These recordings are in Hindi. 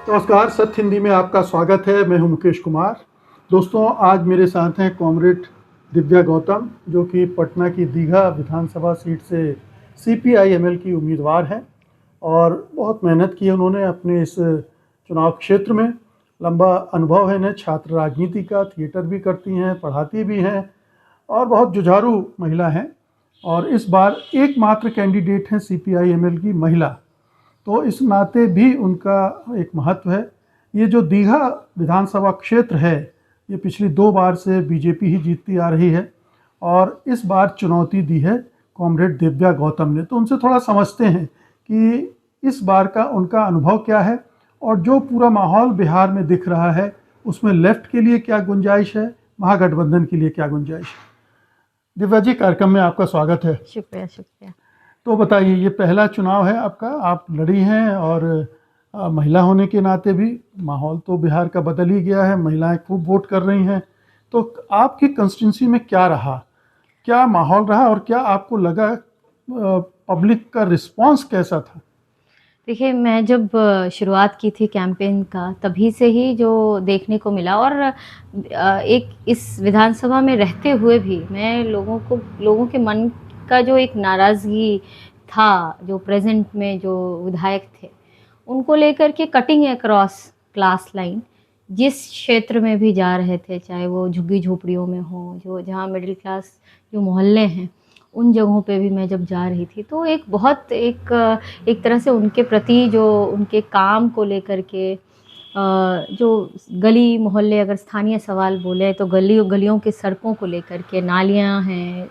नमस्कार, सत्य हिंदी में आपका स्वागत है। मैं हूं मुकेश कुमार। दोस्तों, आज मेरे साथ हैं कॉमरेड दिव्या गौतम, जो कि पटना की दीघा विधानसभा सीट से CPI-ML की उम्मीदवार हैं और बहुत मेहनत की है उन्होंने अपने इस चुनाव क्षेत्र में। लंबा अनुभव है इन्हें छात्र राजनीति का, थिएटर भी करती हैं, पढ़ाती भी हैं और बहुत जुझारू महिला हैं। और इस बार एकमात्र कैंडिडेट हैं CPI-ML की महिला, तो इस नाते भी उनका एक महत्व है। ये जो दीघा विधानसभा क्षेत्र है, ये पिछली 2 बार से बीजेपी ही जीतती आ रही है और इस बार चुनौती दी है कॉमरेड दिव्या गौतम ने। तो उनसे थोड़ा समझते हैं कि इस बार का उनका अनुभव क्या है और जो पूरा माहौल बिहार में दिख रहा है उसमें लेफ्ट के लिए क्या गुंजाइश है, महागठबंधन के लिए क्या गुंजाइश है। दिव्या जी, कार्यक्रम में आपका स्वागत है। शुक्रिया शुक्रिया। तो बताइए, ये पहला चुनाव है आपका, आप लड़ी हैं और महिला होने के नाते भी माहौल तो बिहार का बदल ही गया है, महिलाएं खूब वोट कर रही हैं। तो आपकी कंस्टिट्यूंसी में क्या रहा, क्या माहौल रहा और क्या आपको लगा, पब्लिक का रिस्पांस कैसा था? देखिए, मैं जब शुरुआत की थी कैंपेन का, तभी से ही जो देखने को मिला और एक इस विधानसभा में रहते हुए भी मैं लोगों के मन का जो एक नाराज़गी था, जो प्रेजेंट में जो विधायक थे, उनको लेकर के कटिंग अक्रॉस क्लास लाइन जिस क्षेत्र में भी जा रहे थे, चाहे वो झुग्गी झोपड़ियों में हो, जो जहाँ मिडिल क्लास जो मोहल्ले हैं, उन जगहों पे भी मैं जब जा रही थी, तो एक तरह से उनके प्रति जो उनके काम को लेकर के जो गली मोहल्ले, अगर स्थानीय सवाल बोले तो गलियों के सड़कों को लेकर के, नालियाँ हैं,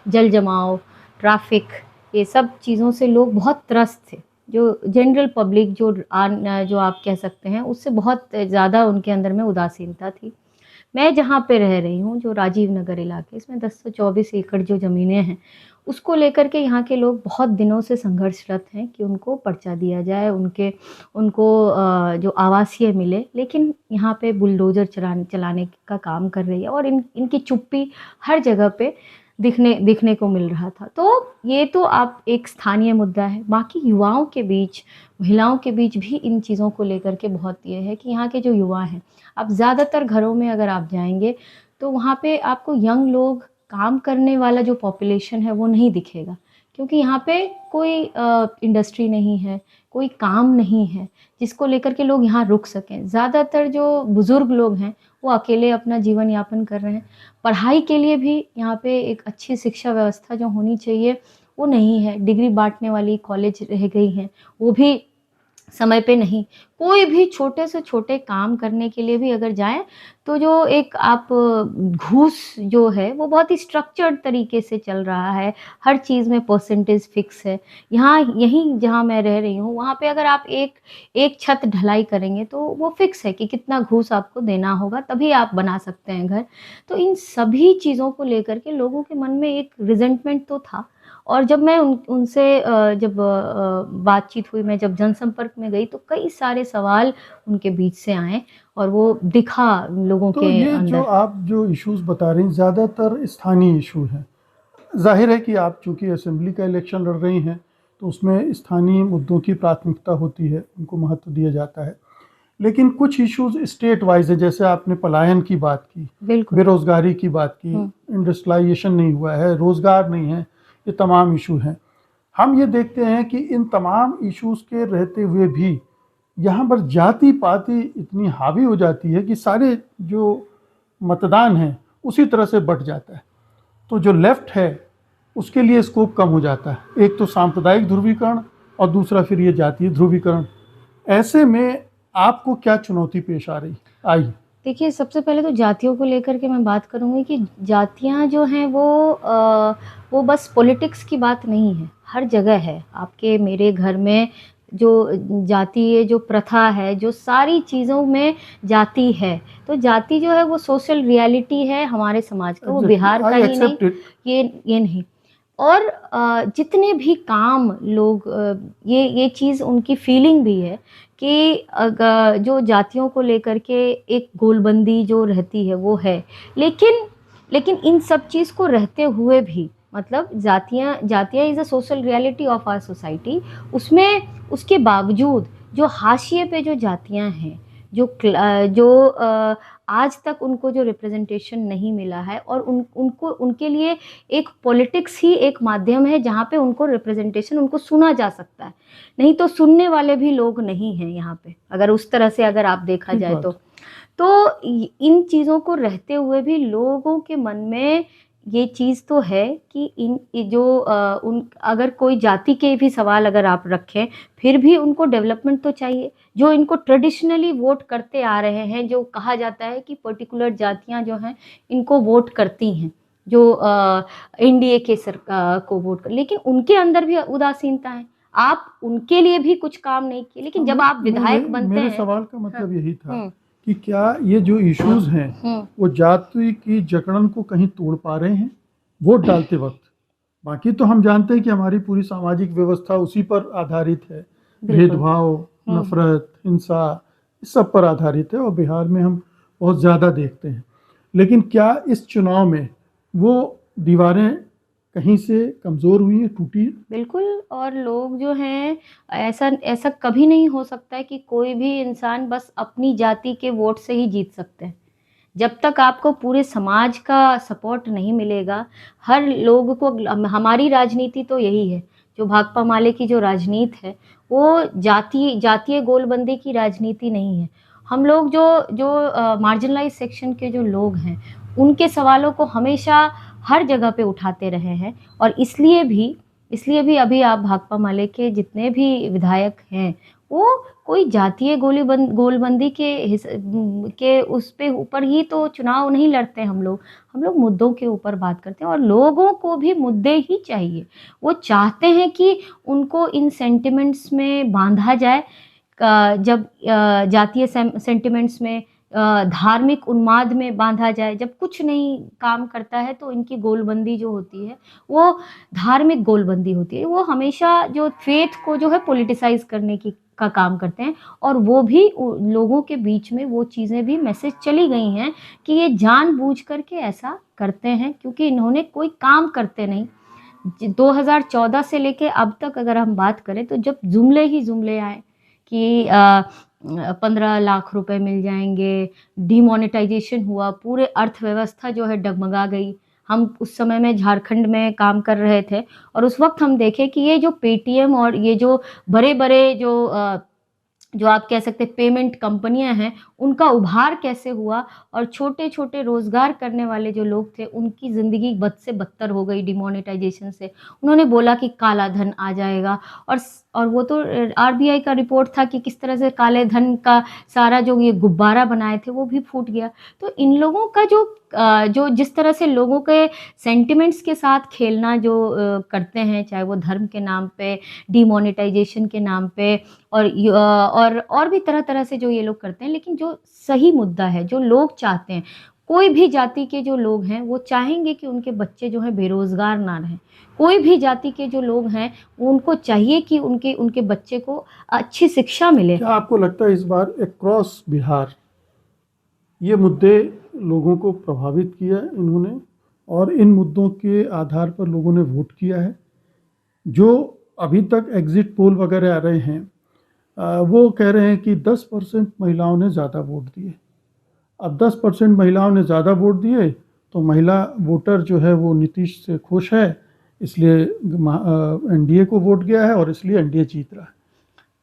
जल जमाव, ट्रैफिक, ये सब चीज़ों से लोग बहुत त्रस्त थे। जो जनरल पब्लिक जो आप कह सकते हैं, उससे बहुत ज़्यादा उनके अंदर में उदासीनता थी। मैं जहाँ पे रह रही हूँ, जो राजीव नगर इलाके, इसमें 1024 एकड़ जो ज़मीनें हैं, उसको लेकर के यहाँ के लोग बहुत दिनों से संघर्षरत हैं कि उनको पर्चा दिया जाए, उनको जो आवासीय मिले। लेकिन यहाँ पे बुलडोज़र चलाने का काम कर रही है और इनकी चुप्पी हर जगह पे दिखने को मिल रहा था। तो ये तो आप एक स्थानीय मुद्दा है। बाकी युवाओं के बीच, महिलाओं के बीच भी इन चीज़ों को लेकर के बहुत ये है कि यहाँ के जो युवा हैं, आप ज़्यादातर घरों में अगर आप जाएँगे तो वहाँ पे आपको यंग लोग, काम करने वाला जो पॉपुलेशन है वो नहीं दिखेगा, क्योंकि यहाँ पे कोई इंडस्ट्री नहीं है, कोई काम नहीं है जिसको लेकर के लोग यहाँ रुक सकें। ज़्यादातर जो बुज़ुर्ग लोग हैं वो अकेले अपना जीवन यापन कर रहे हैं। पढ़ाई के लिए भी यहाँ पे एक अच्छी शिक्षा व्यवस्था जो होनी चाहिए वो नहीं है। डिग्री बाँटने वाली कॉलेज रह गई हैं, वो भी समय पे नहीं। कोई भी छोटे से छोटे काम करने के लिए भी अगर जाएँ, तो जो एक आप घूस जो है वो बहुत ही स्ट्रक्चर्ड तरीके से चल रहा है। हर चीज़ में परसेंटेज फ़िक्स है। यहीं जहाँ मैं रह रही हूँ, वहाँ पे अगर आप एक छत ढलाई करेंगे तो वो फ़िक्स है कि कितना घूस आपको देना होगा, तभी आप बना सकते हैं घर। तो इन सभी चीज़ों को लेकर के लोगों के मन में एक रिज़ेंटमेंट तो था। और जब मैं उनसे बातचीत हुई, मैं जब जनसंपर्क में गई, तो कई सारे सवाल उनके बीच से आए और वो दिखा लोगों तो के ये जो अंदर। आप जो इश्यूज बता रही हैं, ज़्यादातर स्थानीय इशू हैं। जाहिर है कि आप चूँकि असेंबली का इलेक्शन लड़ रही हैं, तो उसमें स्थानीय मुद्दों की प्राथमिकता होती है, उनको महत्व दिया जाता है। लेकिन कुछ इश्यूज स्टेट वाइज है, जैसे आपने पलायन की बात की, बिल्कुल। बेरोजगारी की बात की, इंडस्ट्रियलाइजेशन नहीं हुआ है, रोजगार नहीं है, ये तमाम इशू हैं। हम ये देखते हैं कि इन तमाम इश्यूज के रहते हुए भी यहाँ पर जाति पाति इतनी हावी हो जाती है कि सारे जो मतदान है उसी तरह से बट जाता है। तो जो लेफ्ट है उसके लिए स्कोप कम हो जाता है। एक तो सांप्रदायिक ध्रुवीकरण और दूसरा फिर ये जातीय ध्रुवीकरण। ऐसे में आपको क्या चुनौती पेश आ रही आई? देखिए, सबसे पहले तो जातियों को लेकर के मैं बात करूँगी कि जातियाँ जो हैं वो बस पॉलिटिक्स की बात नहीं है, हर जगह है। आपके मेरे घर में जो जातीय जो प्रथा है, जो सारी चीज़ों में जाति है। तो जाति जो है वो सोशल रियलिटी है हमारे समाज का, वो बिहार का आई ही नहीं, एक्सेप्ट इट। ये नहीं। और जितने भी काम लोग ये चीज़ उनकी फीलिंग भी है कि जो जातियों को लेकर के एक गोलबंदी जो रहती है वो है। लेकिन इन सब चीज़ को रहते हुए भी, मतलब जातियाँ is a social reality of our society. उसमें उसके बावजूद जो हाशिए पे जो जातियां हैं, जो आज तक उनको जो रिप्रेजेंटेशन नहीं मिला है, और उनको उनके लिए एक पॉलिटिक्स ही एक माध्यम है जहाँ पे उनको रिप्रेजेंटेशन, उनको सुना जा सकता है। नहीं तो सुनने वाले भी लोग नहीं हैं यहाँ पे, अगर उस तरह से अगर आप देखा ठीक जाए बात। तो इन चीज़ों को रहते हुए भी लोगों के मन में ये चीज़ तो है कि इन ये जो उन अगर कोई जाति के भी सवाल अगर आप रखें, फिर भी उनको डेवलपमेंट तो चाहिए। जो इनको ट्रेडिशनली वोट करते आ रहे हैं, जो कहा जाता है कि पर्टिकुलर जातियां जो हैं इनको वोट करती हैं, जो एनडीए के को वोट कर, लेकिन उनके अंदर भी उदासीनता है। आप उनके लिए भी कुछ काम नहीं किए, लेकिन जब आप विधायक बनते मेरे हैं। सवाल का हाँ। मतलब यही था हम्म। कि क्या ये जो इश्यूज हैं हम्म। वो जाति की जकड़न को कहीं तोड़ पा रहे हैं वोट डालते वक्त? बाकी तो हम जानते हैं कि हमारी पूरी सामाजिक व्यवस्था उसी पर आधारित है, बिल्कुल। भेदभाव, नफरत, हिंसा, इस सब पर आधारित है, और बिहार में हम बहुत ज़्यादा देखते हैं। लेकिन क्या इस चुनाव में वो दीवारें कहीं से कमज़ोर हुई हैं, टूटी हैं? बिल्कुल। और लोग जो हैं, ऐसा ऐसा कभी नहीं हो सकता है कि कोई भी इंसान बस अपनी जाति के वोट से ही जीत सकते हैं। जब तक आपको पूरे समाज का सपोर्ट नहीं मिलेगा, हर लोग को, हमारी राजनीति तो यही है, जो भाकपा माले की जो राजनीति है, वो जातीय गोलबंदी की राजनीति नहीं है। हम लोग जो जो मार्जिनलाइज सेक्शन के जो लोग हैं, उनके सवालों को हमेशा हर जगह पे उठाते रहे हैं, और इसलिए भी अभी आप भाकपा माले के जितने भी विधायक हैं, वो कोई जातीय गोलबंदी के उस पे ऊपर ही तो चुनाव नहीं लड़ते। हम लोग मुद्दों के ऊपर बात करते हैं, और लोगों को भी मुद्दे ही चाहिए। वो चाहते हैं कि उनको इन सेंटिमेंट्स में बांधा जाए। जब जातीय सेंटिमेंट्स में, धार्मिक उन्माद में बांधा जाए, जब कुछ नहीं काम करता है तो इनकी गोलबंदी जो होती है वो धार्मिक गोलबंदी होती है। वो हमेशा जो फेथ को जो है पॉलिटिसाइज करने की का काम करते हैं, और वो भी लोगों के बीच में वो चीज़ें भी मैसेज चली गई हैं कि ये जानबूझ करके ऐसा करते हैं, क्योंकि इन्होंने कोई काम करते नहीं। 2014 से लेके अब तक अगर हम बात करें, तो जब जुमले ही जुमले आए कि 15 लाख रुपए मिल जाएंगे, डिमोनेटाइजेशन हुआ, पूरे अर्थव्यवस्था जो है डगमगा गई। हम उस समय में झारखंड में काम कर रहे थे, और उस वक्त हम देखे कि ये जो पेटीएम और ये जो बड़े बड़े जो आप कह सकते हैं पेमेंट कंपनियां हैं, उनका उभार कैसे हुआ, और छोटे छोटे रोजगार करने वाले जो लोग थे उनकी ज़िंदगी बद से बदतर हो गई डिमोनेटाइजेशन से। उन्होंने बोला कि काला धन आ जाएगा, और वो तो आरबीआई का रिपोर्ट था कि किस तरह से काले धन का सारा जो ये गुब्बारा बनाए थे वो भी फूट गया। तो इन लोगों का जो जिस तरह से लोगों के सेंटिमेंट्स के साथ खेलना जो करते हैं, चाहे वो धर्म के नाम पे, डिमोनेटाइजेशन के नाम पे, और भी तरह तरह से जो ये लोग करते हैं, लेकिन जो सही मुद्दा है, जो लोग चाहते हैं, कोई भी जाति के जो लोग हैं वो चाहेंगे कि उनके बच्चे जो हैं बेरोजगार ना रहें। कोई भी जाति के जो लोग हैं उनको चाहिए कि उनके उनके बच्चे को अच्छी शिक्षा मिले। क्या आपको लगता है इस बार अक्रॉस बिहार ये मुद्दे लोगों को प्रभावित किया है इन्होंने, और इन मुद्दों के आधार पर लोगों ने वोट किया है? जो अभी तक एग्जिट पोल वगैरह आ रहे हैं, वो कह रहे हैं कि 10% महिलाओं ने ज़्यादा वोट दिए। अब 10% महिलाओं ने ज़्यादा वोट दिए तो महिला वोटर जो है वो नीतीश से खुश है, इसलिए एनडीए को वोट गया है, और इसलिए एनडीए जीत रहा है।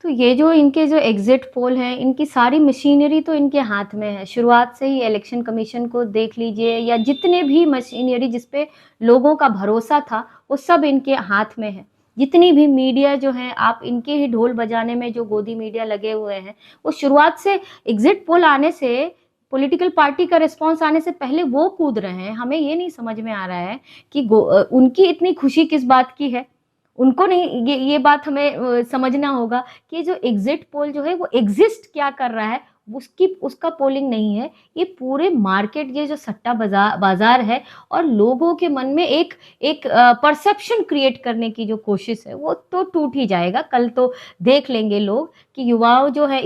तो ये जो इनके जो एग्जिट पोल हैं, इनकी सारी मशीनरी तो इनके हाथ में है। शुरुआत से ही इलेक्शन कमीशन को देख लीजिए, या जितने भी मशीनरी जिस पे लोगों का भरोसा था, वो सब इनके हाथ में है। जितनी भी मीडिया जो है, आप इनके ही ढोल बजाने में जो गोदी मीडिया लगे हुए हैं, वो शुरुआत से एग्जिट पोल आने से, पॉलिटिकल पार्टी का रिस्पांस आने से पहले वो कूद रहे हैं। हमें ये नहीं समझ में आ रहा है कि उनकी इतनी खुशी किस बात की है। उनको नहीं, ये बात हमें समझना होगा कि जो एग्जिट पोल जो है वो एग्जिस्ट क्या कर रहा है, उसका पोलिंग नहीं है। ये पूरे मार्केट, ये जो सट्टा बाजार है, और लोगों के मन में एक एक परसेप्शन क्रिएट करने की जो कोशिश है, वो तो टूट ही जाएगा। कल तो देख लेंगे लोग कि युवाओं जो है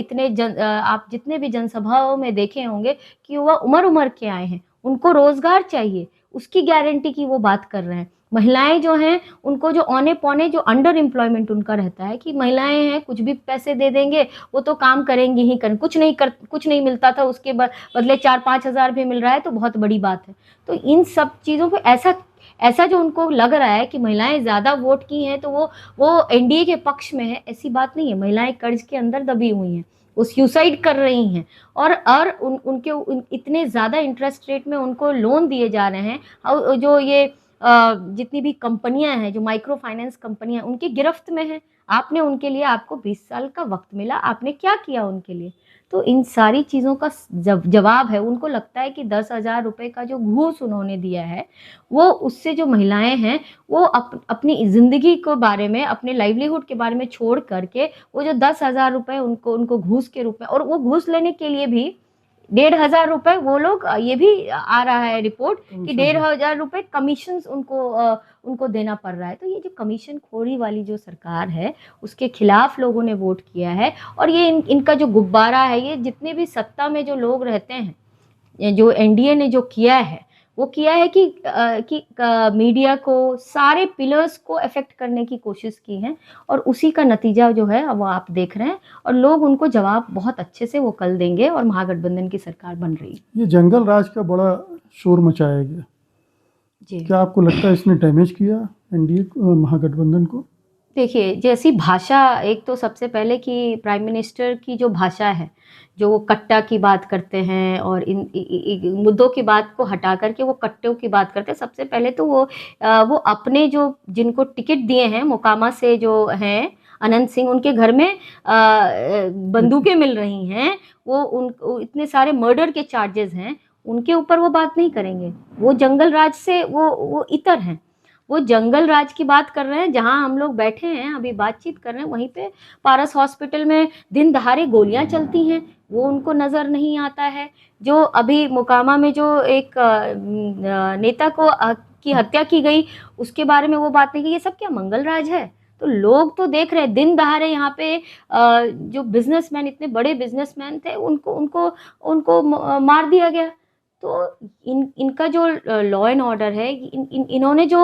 आप जितने भी जनसभाओं में देखे होंगे कि युवा उमर उमर के आए हैं, उनको रोजगार चाहिए, उसकी गारंटी की वो बात कर रहे हैं। महिलाएं जो हैं उनको जो औने पौने जो अंडर एम्प्लॉयमेंट उनका रहता है कि महिलाएं हैं, कुछ भी पैसे दे देंगे वो तो काम करेंगी ही कुछ नहीं मिलता था, उसके बदले 4-5 हज़ार भी मिल रहा है तो बहुत बड़ी बात है। तो इन सब चीज़ों को ऐसा ऐसा जो उनको लग रहा है कि महिलाएं ज़्यादा वोट की हैं तो वो एनडीए के पक्ष में है, ऐसी बात नहीं है। महिलाएं कर्ज के अंदर दबी हुई हैं, वो सुसाइड कर रही हैं और उनके इतने ज़्यादा इंटरेस्ट रेट में उनको लोन दिए जा रहे हैं। और जो ये जितनी भी कंपनियां हैं, जो माइक्रो फाइनेंस कंपनियां, उनकी गिरफ्त में है। आपने उनके लिए, आपको 20 साल का वक्त मिला, आपने क्या किया उनके लिए? तो इन सारी चीज़ों का जवाब है। उनको लगता है कि 10,000 रुपये का जो घूस उन्होंने दिया है, वो उससे जो महिलाएं हैं वो अपनी ज़िंदगी के बारे में, अपने लाइवलीहुड के बारे में छोड़ करके वो जो 10,000 रुपये उनको घूस के रूप में, और वो घूस लेने के लिए भी 1,500 रुपये वो लोग, ये भी आ रहा है रिपोर्ट कि 1,500 रुपये कमीशन उनको देना पड़ रहा है। तो ये जो कमीशन खोरी वाली जो सरकार है उसके खिलाफ लोगों ने वोट किया है। और ये इनका जो गुब्बारा है, ये जितने भी सत्ता में जो लोग रहते हैं, जो एनडीए ने जो किया है वो किया है कि मीडिया को, सारे पिलर्स को अफेक्ट करने की कोशिश की है, और उसी का नतीजा जो है वो आप देख रहे हैं। और लोग उनको जवाब बहुत अच्छे से वो कल देंगे और महागठबंधन की सरकार बन रही है। ये जंगल राज का बड़ा शोर मचाया गया जी, क्या आपको लगता है इसने डैमेज किया एनडीए महागठबंधन को? देखिए, जैसी भाषा, एक तो सबसे पहले कि प्राइम मिनिस्टर की जो भाषा है, जो वो कट्टा की बात करते हैं और इन मुद्दों की बात को हटा करके वो कट्टों की बात करते हैं। सबसे पहले तो वो अपने जो जिनको टिकट दिए हैं मोकामा से जो हैं अनंत सिंह, उनके घर में बंदूकें मिल रही हैं, वो इतने सारे मर्डर के चार्जेस हैं, उनके ऊपर वो बात नहीं करेंगे। वो जंगल राज से वो इतर हैं। वो जंगल राज की बात कर रहे हैं। जहां हम लोग बैठे हैं अभी बातचीत कर रहे हैं, वहीं पे पारस हॉस्पिटल में दिन दहाड़े गोलियां चलती हैं, वो उनको नज़र नहीं आता है। जो अभी मोकामा में जो एक नेता की हत्या की गई, उसके बारे में वो बात नहीं की। ये सब क्या मंगल राज है? तो लोग तो देख रहे हैं दिन दहाड़े यहाँ पे जो बिजनेसमैन, इतने बड़े बिजनेसमैन थे, उनको उनको उनको मार दिया गया। तो इनका जो लॉ एंड ऑर्डर है, इन्होंने जो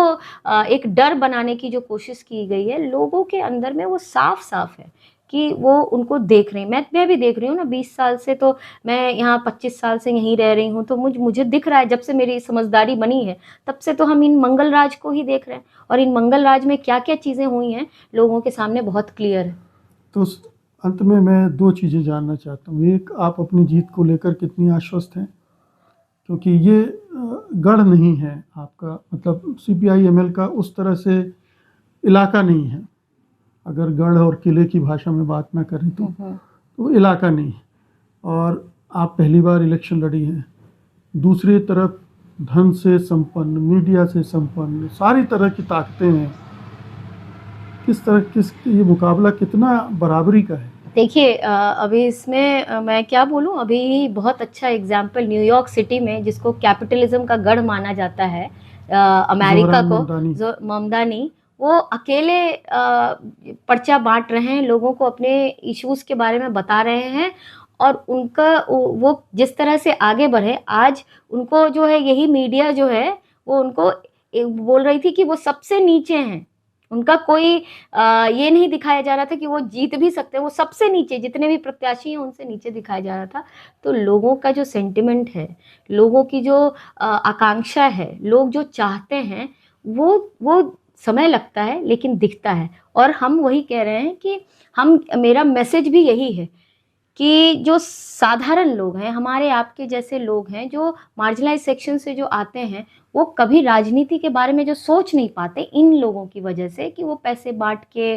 एक डर बनाने की जो कोशिश की गई है लोगों के अंदर में, वो साफ साफ है कि वो उनको देख रहे हैं। मैं भी देख रही हूँ ना, 20 साल से, तो मैं यहाँ 25 साल से यहीं रह रही हूँ, तो मुझे दिख रहा है, जब से मेरी समझदारी बनी है तब से तो हम इन मंगल राज को ही देख रहे हैं। और इन मंगल राज में क्या क्या चीज़ें हुई हैं लोगों के सामने बहुत क्लियर है। तो अंत में मैं दो चीज़ें जानना चाहता हूँ। एक, आप अपनी जीत को लेकर कितनी आश्वस्त हैं? क्योंकि ये गढ़ नहीं है आपका, मतलब सीपीआई-एमएल का उस तरह से इलाका नहीं है। अगर गढ़ और किले की भाषा में बात ना करें तो इलाका नहीं है। और आप पहली बार इलेक्शन लड़ी हैं, दूसरी तरफ धन से संपन्न, मीडिया से संपन्न, सारी तरह की ताकतें हैं। ये मुकाबला कितना बराबरी का है? देखिए, अभी इसमें मैं क्या बोलूं, अभी बहुत अच्छा एग्जाम्पल न्यूयॉर्क सिटी में, जिसको कैपिटलिज्म का गढ़ माना जाता है अमेरिका को, जो ममदानी, वो अकेले पर्चा बांट रहे हैं, लोगों को अपने इश्यूज के बारे में बता रहे हैं। और उनका वो जिस तरह से आगे बढ़े, आज उनको जो है यही मीडिया जो है वो उनको बोल रही थी कि वो सबसे नीचे हैं। उनका कोई ये नहीं दिखाया जा रहा था कि वो जीत भी सकते हैं, वो सबसे नीचे, जितने भी प्रत्याशी हैं उनसे नीचे दिखाया जा रहा था। तो लोगों का जो सेंटिमेंट है, लोगों की जो आकांक्षा है, लोग जो चाहते हैं, वो समय लगता है लेकिन दिखता है। और हम वही कह रहे हैं कि मेरा मैसेज भी यही है कि जो साधारण लोग हैं, हमारे आपके जैसे लोग हैं, जो मार्जिनलाइज सेक्शन से जो आते हैं, वो कभी राजनीति के बारे में जो सोच नहीं पाते इन लोगों की वजह से, कि वो पैसे बांट के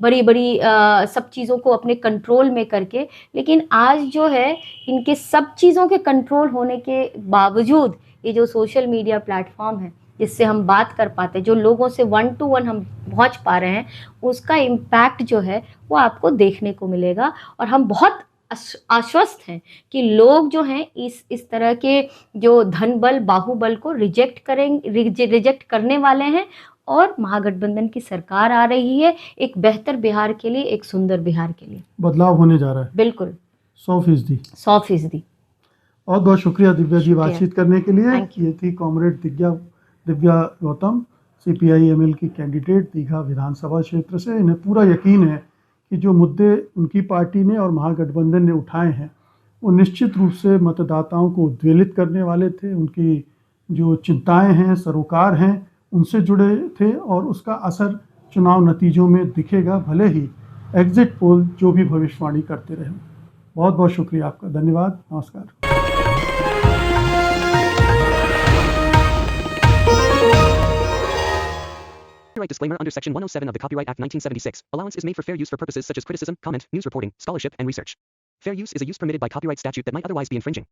बड़ी बड़ी सब चीज़ों को अपने कंट्रोल में करके। लेकिन आज जो है, इनके सब चीज़ों के कंट्रोल होने के बावजूद, ये जो सोशल मीडिया प्लेटफॉर्म है जिससे हम बात कर पाते हैं, जो लोगों से 1 to 1 हम पहुंच पा रहे हैं, उसका इम्पैक्ट जो है वो आपको देखने को मिलेगा। और हम बहुत आश्वस्त हैं कि लोग जो हैं इस तरह के जो धन बल, बाहुबल को रिजेक्ट करने वाले हैं। और महागठबंधन की सरकार आ रही है एक बेहतर बिहार के लिए, एक सुंदर बिहार के लिए। बदलाव होने जा रहा है, बिल्कुल 100%। 100%। बहुत बहुत शुक्रिया दिव्या जी बातचीत करने के लिए। Thank you. ये थी कॉमरेड दिव्या गौतम, CPI-ML की कैंडिडेट दीघा विधानसभा क्षेत्र से। इन्हें पूरा यकीन है कि जो मुद्दे उनकी पार्टी ने और महागठबंधन ने उठाए हैं वो निश्चित रूप से मतदाताओं को उद्वेलित करने वाले थे। उनकी जो चिंताएं हैं, सरोकार हैं, उनसे जुड़े थे और उसका असर चुनाव नतीजों में दिखेगा, भले ही एग्जिट पोल जो भी भविष्यवाणी करते रहे। बहुत बहुत शुक्रिया आपका, धन्यवाद, नमस्कार। Copyright disclaimer under Section 107 of the Copyright Act 1976. Allowance is made for fair use for purposes such as criticism, comment, news reporting, scholarship, and research. Fair use is a use permitted by copyright statute that might otherwise be infringing.